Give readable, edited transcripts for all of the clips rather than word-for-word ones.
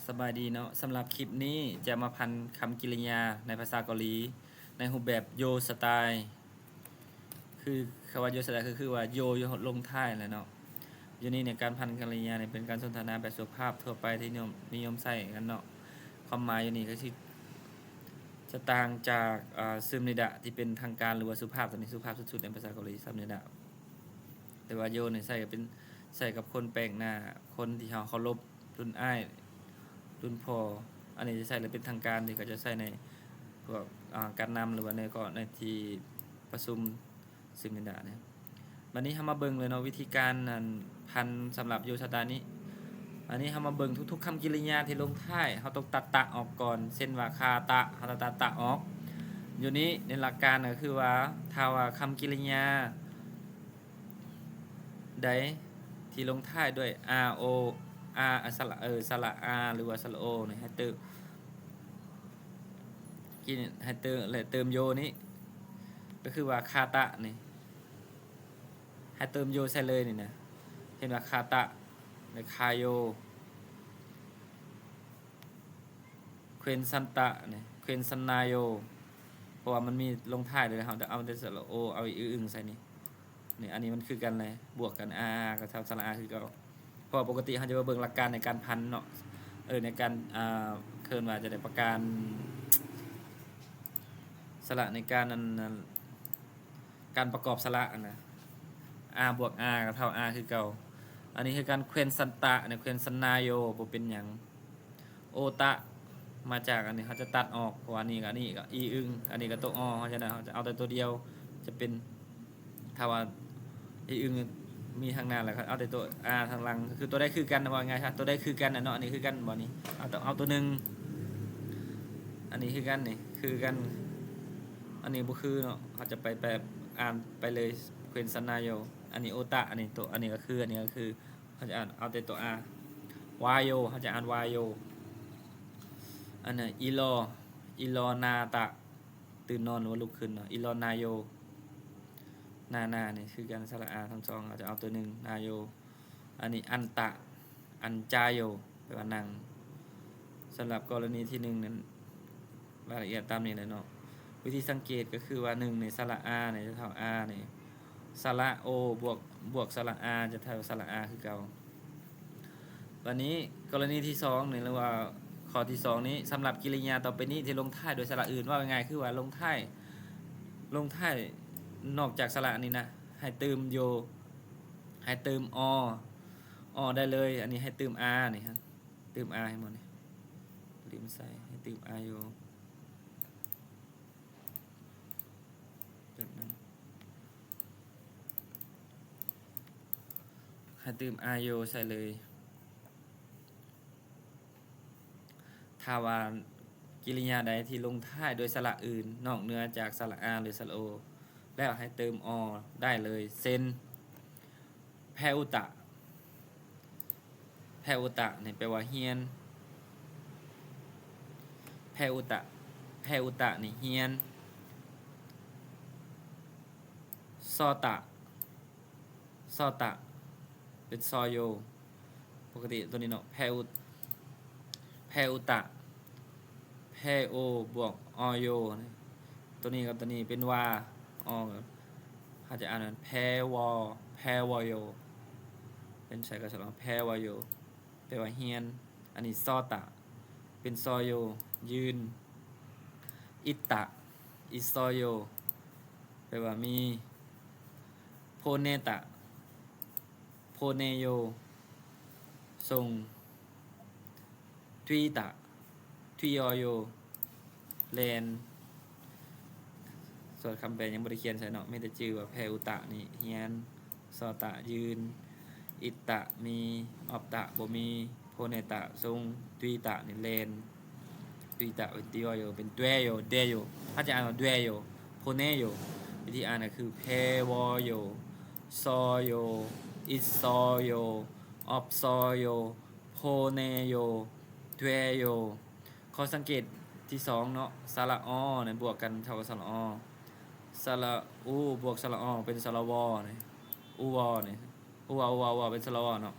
สบายดีเนาะสำหรับคลิปนี้จะมาพันคำกริยาในภาษาเกาหลีในรูปแบบโยสไตล์คือคำว่าโยสไตล์คือว่าโยลงท้ายแหละเนาะอยู่นี่ในการพันกริยาเนี่ยเป็นการสนทนาแบบสุภาพทั่วไปที่นิยมใช้กันเนาะความหมายอยู่นี่ก็คือจะต่างจากซึมนิดะที่เป็นทางการหรือว่าสุภาพตัวนี้สุภาพสุดๆในภาษาเกาหลีซึมนิดะแต่ว่าโยเนี่ยใส่กับคนแปลกหน้าคนที่เขาเคารพรุ่นอ้ายรุ่นพ่ออันนี้จะใส่เลยเป็นทางการที่ก็จะใส่ในพวกการนำหรือว่าในที่ประชุมซึมนิดะเนี่ยวันนี้เรามาเบิ่งเลยเนาะวิธีการพันสำหรับโยชตานี้อันนี้เรามาเบิ่งทุกๆคำกริยาที่ลงท้ายเราต้องตัดตะออกก่อนเช่นว่าคาตะเราตัดตะออกอยู่นี้ในหลักการก็คือว่าถ้าว่าคำกริยาใดที่ลงท้ายด้วย r o r สระ r หรือว่าสระ o เนี่ยให้เติมกินให้เติมและเติมโยนี้ก็คือว่าคาตะนี่ให้เติมโยใส่เลยนี่นะเห็นว่าคาตะหรือคาโยเควนซันตะเนี่ยเควนซันนาโยเพราะว่ามันมีลงท้ายเลยเราจะเอาแต่สระโอเอาอีกอึ่งใส่นี่อันนี้มันคือกันเลยบวกกันกับทำสระอาคือเก่าเพราะปกติเขาจะมาเบิ่งหลักการในการพันเนาะในการเคินว่าจะได้ประการสระในการนั้นการประกอบสระนะบวกกับเท่าคือเก่าอันนี้คือการเควนซันตะเนี่ยเควนซันนาโยบ่เป็นหยังโอตะมาจากอันนี้เขาจะตัดออกเพราะอันนี้กับนี่ก็อีอึงอันนี้ก็ตัวเขาจะเขาจะเอาแต่ตัวเดียวจะเป็นถ้าว่าอีอึงมีทางหน้าแหละครับเอาแต่ตัวทางหลังคือตัวได้คือกันว่าไงครับตัวได้คือกันเนาะอันนี้คือกันบ่นี้เอาตัวหนึ่งอันนี้คือกันนี่คือกันอันนี้บุคือเนาะเขาจะไปแบบไปเลยเควนซันนาโยอันนี้โอตะอันนี้ตัวอันนี้ก็คือเขาจะเอาแต่ตัววายโยเขาจะวายโยอันนี้อีโลนาตะตื่นนอนหรือว่าลุกขึ้นเนาะอีโลนาโยนาเนี่ยคือการสระทั้งสองเราจะเอาตัวหนึ่งนาโยอันนี้อันตะอันจาโยแปลว่านั่งสำหรับกรณีที่หนึ่งนั้นรายละเอียดตามนี้เลยเนาะวิธีสังเกตก็คือว่าหนึ่งในสระเนี่ยจะเท่าเนี่ยสระโบวกสระจะเท่าสระคือเก่าวันนี้กรณีที่สองเนี่ยเรียกว่าข้อที่สองนี้สำหรับกริยาต่อไปนี้ที่ลงท้ายโดยสระอื่นว่าง่ายคือว่าลงท้ายนอกจากสระนี้นะให้เติมโยให้เติมอได้เลยอันนี้ให้เติมนี่ครับเติมให้หมดนี่ลืมใส่ให้เติมโยให้เติมโยใส่เลยถ้าว่ากิริยาใดที่ลงท้ายโดยสระอื่นนอกเหนือจากสระหรือสระโอแล้วให้เติมได้เลยเซนแพอุตะเนี่ยแปลว่าเฮียนแพอุตะนี่เฮียนซอตะเป็นซอโยปกติตัวนี้เนาะแพอุตะแพโอบวกอโยตัวนี้กับตัวนี้เป็นวาเขาจะอ่านว่าแพวโยเป็นใช้กับสระแพวโยแปลว่าเฮียนอันนี้ซอตะเป็นซอโยยืนอิตะอิซอโยแปลว่ามีโพเนตะโพเนโยทรงทวีตะทวีอโยแลนส่วนคำแปลยังบริเขียนใส่เนาะไม่ได้จื่อว่าแพอุตะนี่เฮียนซอตะยืนอิตะมีออบตะบ่มีโพเนตะทรงทวีตะนี่แลนทวีตะเป็นติวโยเป็นด้วยโยถ้าจะอ่านว่าด้วยโยโพเนโยวิธีอ่านก็คือแพวโยซอโยอิซอโยออบซอโยโพเนโยด้วยโยข้อสังเกตที่สองเนาะสระเนี่ยบวกกันเท่ากับสระสระบวกสระเป็นสระวเนี่ยอูวเนี่ยอูวเป็นสระวเนาะ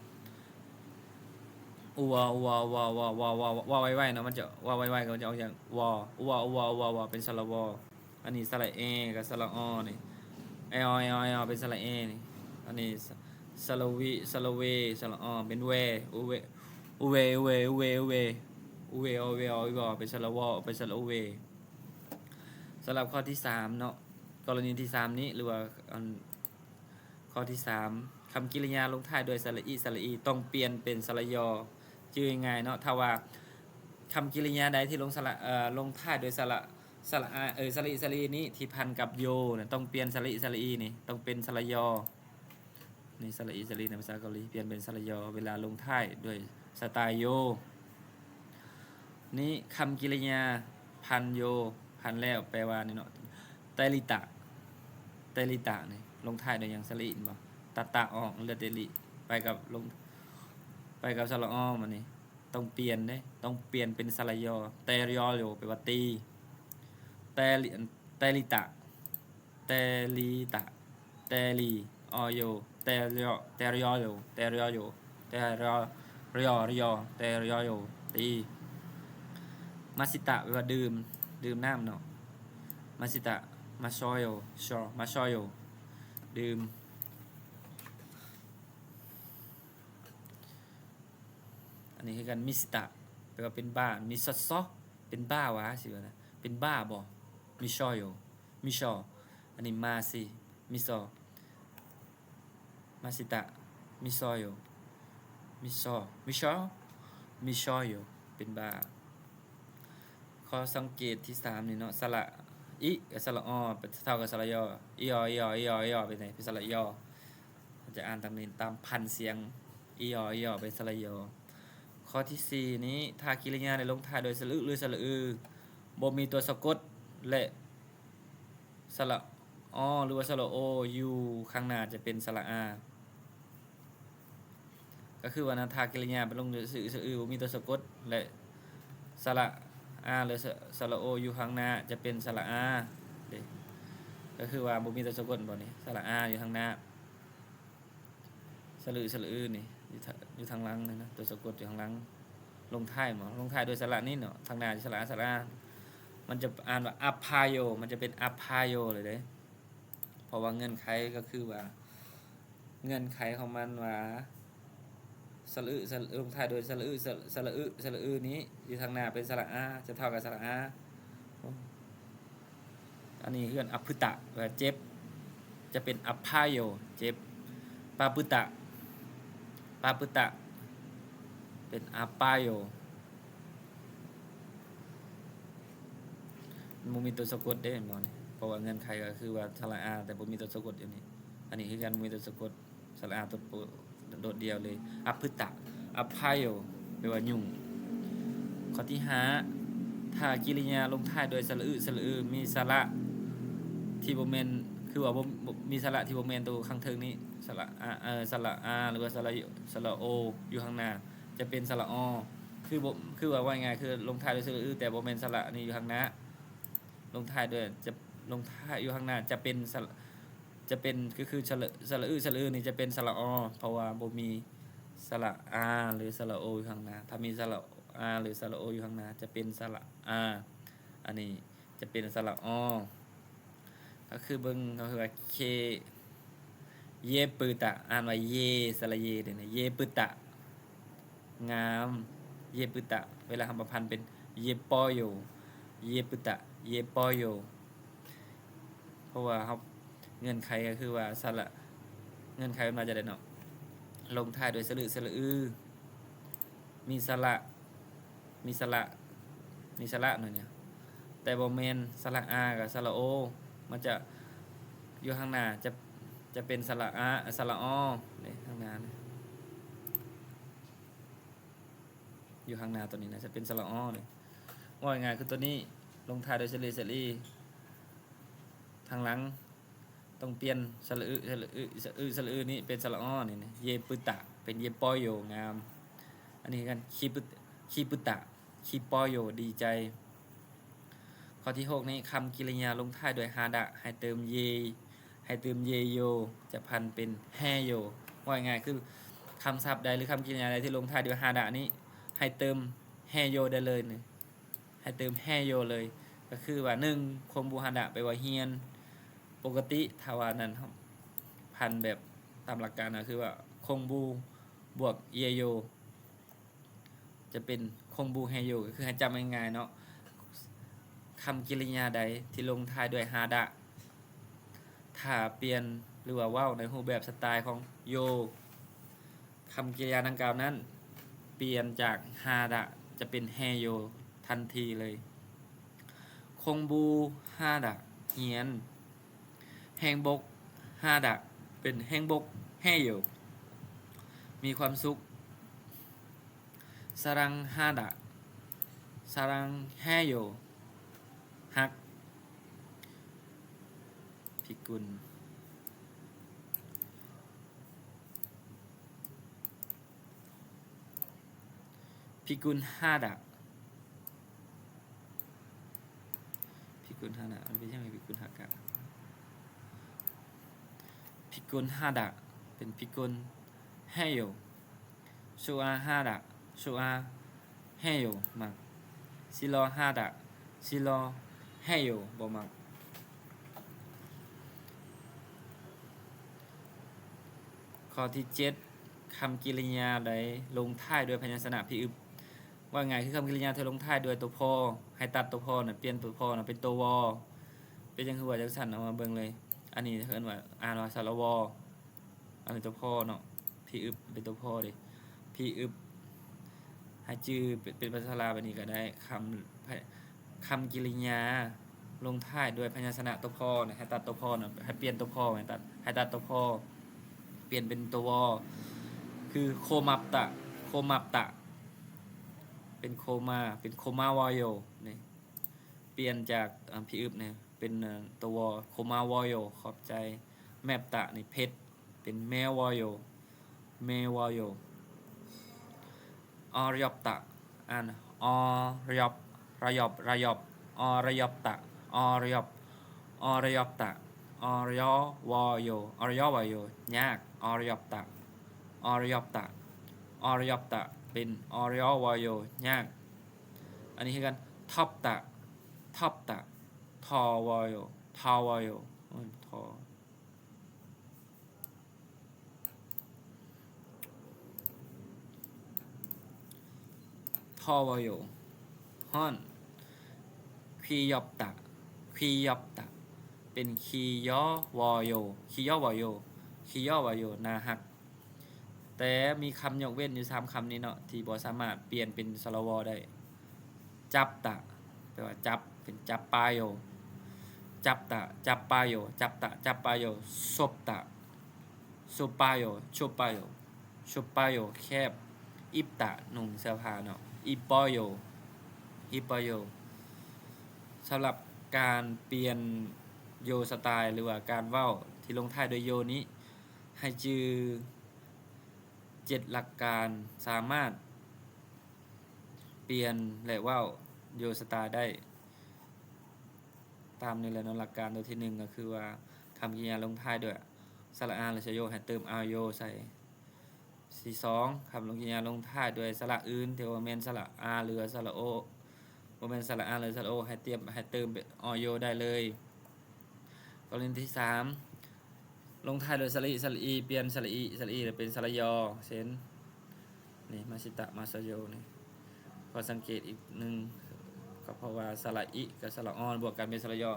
อัวอัวอัวอัวอัวอัวอัวไวๆเนาะมันจะอัวไวๆก็มันจะออกอย่างวออัวอัวอัวอัวเป็นสระวออันนี้สระเอกับสระอนี่ไออไออไออเป็นสระเอนี่อันนี้สระวีสระเวสระอเป็นเวอุเวอุเวอุเวอุเวอุเวอุเวอเวอวเป็นสระวอเป็นสระอุเวสำหรับข้อที่3เนาะกรณีที่3นี้หรือว่าข้อที่3คำกริยาลงท้ายด้วยสระอีต้องเปลี่ยนเป็นสระยอชื่อยังไงเนาะถ้าว่าคำกริยาใดที่ลงลงท้ายด้วยสระอาสระอีนี้ที่พันกับโยเนี่ยต้องเปลี่ยนสระอีนี่ต้องเป็นสระยอนี่สระอีในภาษาเกาหลีเปลี่ยนเป็นสระยอเวลาลงท้ายด้วยสไตล์โยนี่คำกริยาพันโยพันแล้วแปลว่านี่เนาะไตลิตะนี่ลงท้ายด้วยอย่างสระอีบ่ตะออกเลือดเดลิไปกับสระอ้อมันนี่ต้องเปลี่ยนเด้ต้องเปลี่ยนเป็นสระยอเตรยอโยแปลว่าตีเตลิตะเตลิตะเตลีออโยเตรยอโยเตรยอโยเตรยอเตรยอโยตีมาสิตะแปลว่าดื่มน้ำเนาะมาสิตะมาชอยโยมาชอยโยดื่มอันนี้คือกันมิสตะแปลว่าเป็นบ้ามิซอซอเป็นบ้าวะสิวะนะเป็นบ้าบ่มิชอยโยมิชออันนี้มาสิมิซอมาสิตะมิซอยโยมิชอมิชอยโยเป็นบ้าข้อสังเกตที่3นี่เนาะสระอิกับสระอเท่ากับสระยออีออีออีออีอเป็นไงเป็นสระยอจะอ่านตามนี้ตามพันเสียงอีออีอเป็นสระยอข้อที่4นี้ถ้ากริยาได้ลงท้ายโดยสระอึหรือสระอือบ่มีตัวสะกดและสระอหรือว่าสระโออยู่ข้างหน้าจะเป็นสระอาก็คือว่าถ้ากริยาเป็นลงด้วยสระอือบ่มีตัวสะกดและสระอาหรือสระโออยู่ข้างหน้าจะเป็นสระอาก็คือว่าบ่มีตัวสะกดบ่นี่สระอาอยู่ข้างหน้าสระอือนี่อยู่ทางหลังนะตัวสะกดอยู่ข้างหลังลงท้ายโดยสระนี่เนาะทางหน้าสระมันจะอ่านว่าอัพพายโยมันจะเป็นอัพพายโยเลยเด้เพราะว่าเงื่อนไขก็คือว่าเงื่อนไขของมันว่าสระลงท้ายโดยสระอือนี้อยู่ทางหน้าเป็นสระอาจะเท่ากับสระอาอันนี้คืออัพพุตะว่าเจ็บจะเป็นอัพพายโยเจ็บปาปุตะเป็นอัปปายโยมันมีตัวสะกดได้บ่นี่เพราะว่าเงื่อนไขก็คือว่าสระอาแต่บ่มีตัวสะกดอยู่นี่อันนี้คือการมีตัวสะกดสระอาตัวโดดเดียวเลยอัพพุตะอัปพายโยแปลว่ายุ่งข้อที่5ถ้ากริยาลงท้ายโดยสระอือมีสระที่บ่แม่นคือว่าบ่มีสระที่บ่แม่นตัวข้างเทิงนี้สระสระอาหรือว่าสระโออยู่ข้างหน้าจะเป็นสระอคือว่าง่ายคือลงท้ายด้วยสระอือแต่บ่แม่นสระนี่อยู่ข้างหน้าลงท้ายด้วยจะลงท้ายอยู่ข้างหน้าจะเป็นคือสระอือนี่จะเป็นสระอเพราะว่าบ่มีสระอาหรือสระโออยู่ข้างหน้าถ้ามีสระอาหรือสระโออยู่ข้างหน้าจะเป็นสระอาอันนี้จะเป็นสระอก็คือเบิ่งก็คือว่าเคเยปืตะอ่านว่าเยสระเยเด้นะเยปืตะงามเยปุตะเวลาคำประพันธ์เป็นเยปอโยเยปุตะเยปอโยเพราะว่าเขาเงื่อนไขก็คือว่าสระเงื่อนไขมันมาจะได้เนาะลงท้ายด้วยสระอือมีสระหน่อยเนี่ยแต่บ่แม่นสระอากับสระโอมันจะอยู่ข้างหน้าจะเป็นสระอาสระอนี่ข้างหน้านี่อยู่ข้างหน้าตัวนี้นะจะเป็นสระอ้อเลยว่าง่ายคือตัวนี้ลงท้ายด้วยสระอีทางหลังต้องเปลี่ยนสระอือนี้เป็นสระอ้อนี่นะเยปุตะเป็นเยปอโยงามอันนี้กันคีปุตะคีปอโยดีใจข้อที่6นี้คำกริยาลงท้ายด้วยฮาดะให้เติมเยโยจะพันเป็นแฮโยว่าง่ายคือคำศัพท์ใดหรือคำกริยาใดที่ลงท้ายด้วยฮาดะนี้ ให้เติมแฮโยได้เลยนี่ให้เติมแฮโยเลยก็คือว่า1คงบูฮาดะไปว่าเฮียนปกติถ้าว่านั้นพันแบบตามหลักการนะคือว่าคงบูบวกเยโยจะเป็นคงบูแฮโยก็คือให้จำง่ายๆเนาะคำกริยาใดที่ลงท้ายด้วยฮาดะถ้าเปลี่ยนหรือว่าเว้าในรูปแบบสไตล์ของโยคำกริยาดังกล่าวนั้นเปลี่ยนจากฮาดะจะเป็นแฮโยทันทีเลยคงบูฮาดะเฮียนแฮงบกฮาดะเป็นแฮงบกแฮโยมีความสุขสรังฮาดะสรังแฮโยฮักพิกุลพิกุลฮาดะพิกุลฮาดะมันเป็นยังไงพิกุลฮากะพิกุลฮาดะเป็นพิกุลแฮโยชูอาฮาดะชูอาแฮโยมักซิโลฮาดะซิโลแฮโยบ่มักข้อที่7คำกริยาใดลงท้ายด้วยพยัญชนะพิอึบว่าไงคือคำกริยาที่ลงท้ายด้วยตัวพอให้ตัดตัวพอน่ะเปลี่ยนตัวพอน่ะเป็นตัววอเป็นจังคือว่าจังซั่นเอามาเบิ่งเลยอันนี้เอิ้นว่าอ่านว่าสระวออันนี้ตัวพอเนาะพิอึบเป็นตัวพอดิพิอึบให้ชื่อเป็นภาษาลาวแบบนี้ก็ได้คำกริยาลงท้ายด้วยพยัญชนะตัวพอน่ะให้ตัดตัวพอน่ะให้เปลี่ยนตัวพอให้ตัดตัวพอเปลี่ยนเป็นตัววอคือโคมับตะโคมับตะเป็นโคมาวอยโยนี่เปลี่ยนจากพิอึบเนี่ยเป็นตัววอโคมาวอยโยขอบใจแมปตะนี่เพชรเป็นแมวอยโยเมวอยโยอรยบตะอ่านอรยบรยบอรยบตะอรยบตะอรยวอยโยอรยวอยโยยากอรยบตะอรยบตะอรยบตะเป็นอรยวอยโยยากอันนี้คือกันท็อปตะทอวอยโยทอวอยโยทอวอยโยฮ้อนคียอบตะเป็นคียอวอยโยนาฮักแต่มีคำยกเว้นอยู่3คำนี้เนาะที่บ่สามารถเปลี่ยนเป็นสระวอได้จับตะแปลว่าจับเป็นจับปาโยจับตะจับปาโยซบตะซุปาโยชุปาโยแคบอิปตะนุ่งเสื้อผ้าเนาะอิปอโยสำหรับการเปลี่ยนโยสไตล์หรือว่าการเว้าที่ลงท้ายด้วยโยนี้ให้จือ7หลักการสามารถเปลี่ยนและเว้าโยสไตล์ได้ตามนี้แหละเนาะหลักการตัวที่1ก็คือว่าคำกริยาลงท้ายด้วยสระอาหรือชโยให้เติมอาโยใส่ที่2คำลงกริยาลงท้ายด้วยสระอื่นที่ว่าแม่นสระอาหรือสระโอบ่แม่นสระอาหรือสระโอให้เติมเป็นอโยได้เลยกรณีที่3ลงท้ายด้วยสระอีเปลี่ยนสระอีเป็นสระยอเช่นนี่มาชิตะมาสโยนี่พอสังเกตอีกนึงก็เพราะว่าสระอิกับสระออนบวกกันเป็นสระยอ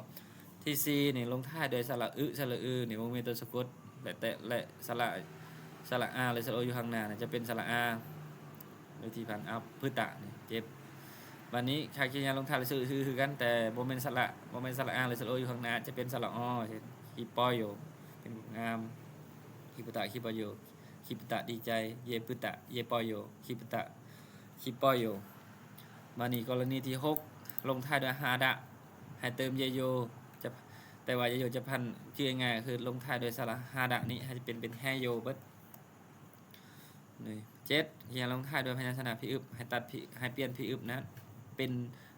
ที่4นี่ลงท้ายด้วยสระอึนี่บ่มีตัวสะกดและสระอาหรือสระโออยู่ข้างหน้าจะเป็นสระอาโดยที่ผ่านอัพพืตะนี่เจ็บวันนี้คำกริยาลงท้ายด้วยคือกันแต่บ่แม่นสระอาหรือสระโออยู่ข้างหน้าจะเป็นสระอเช่นฮิปอยโยเป็นงามฮิปตะฮิปโยฮิปตะดีใจเยปึตะเยปอยโยฮิปตะฮิปอยโยมานี่กรณีที่6ลงท้ายด้วยฮาดะให้เติมเยโยจะแต่ว่าเยโยจะพันคือง่ายๆคือลงท้ายด้วยสระฮาดะนี้ให้เป็นแฮโยเบิดนี่7ที่ลงท้ายด้วยพยัญชนะพิอึบให้เปลี่ยนพิอึบนะเป็น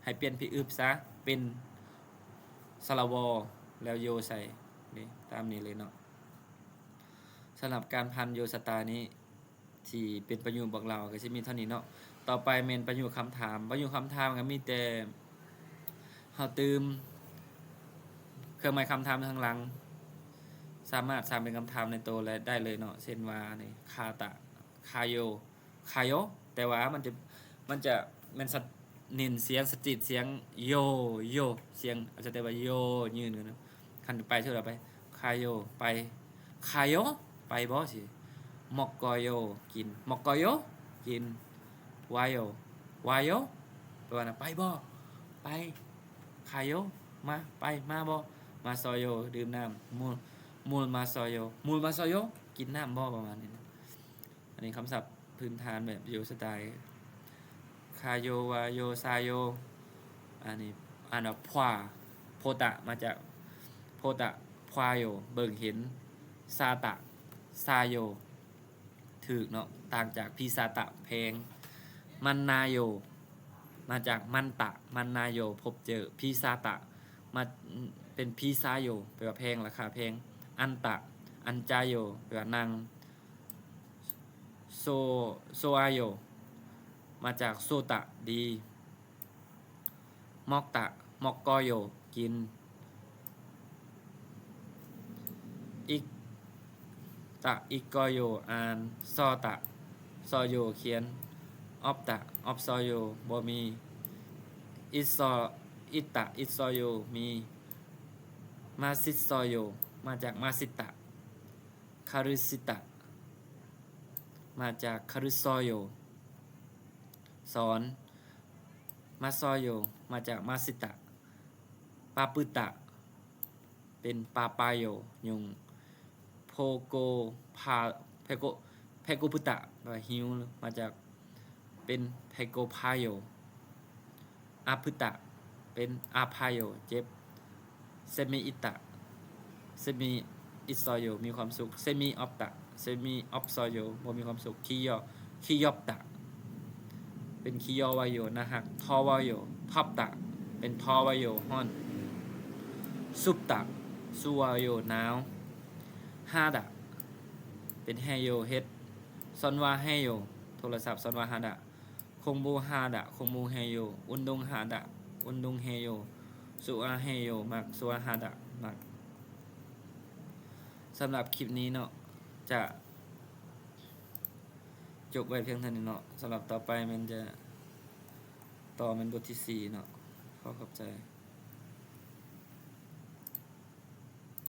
ให้เปลี่ยนพิอึบซะเป็นสระวอแล้วโยใส่นี่ตามนี้เลยเนาะสำหรับการพันโยสไตล์นี้ ที่เป็นประโยคบอกเราก็สิมีเท่านี้เนาะต่อไปแม่นประโยคคำถามประโยคคำถามก็มีแต่เฮาตืมเครื่องหมายคำถามข้างหลังสามารถสร้างเป็นคำถามในตัวและได้เลยเนาะเช่นว่านี่คาตะคาโยคาโยแต่ว่ามันจะมันเน้นเสียงสตรีทเสียงโยโยเสียงอาจจะแต่ว่าโยยืนกันเนาะคันไปเท่าไหร่ไปคาโยไปคาโยไปบ่สิมอกกอโยกินมอกกอโยกินวายโยวายโยแปลว่าไปบ่ไปคาโยมาไปมาบ่มาซอยโยดื่มน้ำมูลมาซอยโยมูลมาซอยโยกินน้ำบ่ประมาณนี้นะอันนี้คำศัพท์พื้นฐานแบบโยสไตล์คาโยวาโยซาโยอันนี้อ่านว่าพวาโพตะมาจากโพตะพวาโยเบิ่งเห็นซาตะซาโยถือเนาะต่างจากพีซาตะเพงมันนาโยมาจากมันตะมันนาโยพบเจอพีซาตะมาเป็นพีซาโยแปลว่าแพงราคาแพงอันตะอันจาโยแปลว่านางโซอาโยมาจากโซตะดีมอกตะมอกกอโยกินอิกตะอิกกอโยอ่านซอตะซอโยเขียนออบตะออบซอโยบ่มีอิซออิตะอิซอโยมีมาซิซอโยมาจากมาซิตะคารุซิตะมาจากคารุซอโยสอนมาซอโยมาจากมาซิตะปาปุตะเป็นปาปายโยยุงโพโกพาเพโกปุตะแปลว่าหิวมาจากเป็นเพโกพาโยอาพุตะเป็นอาพาโยเจ็บเซมิอิตะเซมิอิซอโยมีความสุขเซมิออปตะเซมิออปซอโยบ่มีความสุขคิยอบตะเป็นคิยอวายโยนะฮักทอวายโยทับตะเป็นทอวายโยฮ้อนซุปตะซูวายโยหนาวฮาดะเป็นแฮโยเฮ็ดซอนวาแฮโยโทรศัพท์ซอนวาฮาดะคงบูฮาดะคงบูแฮโยอุนดุงฮาดะอุนดุงแฮโยสุอาแฮโยมักสุอาฮาดะมักสำหรับคลิปนี้เนาะจะจบไว้เพียงเท่านี้เนาะสำหรับต่อไปมันจะต่อเป็นบทที่4เนาะขอบใจ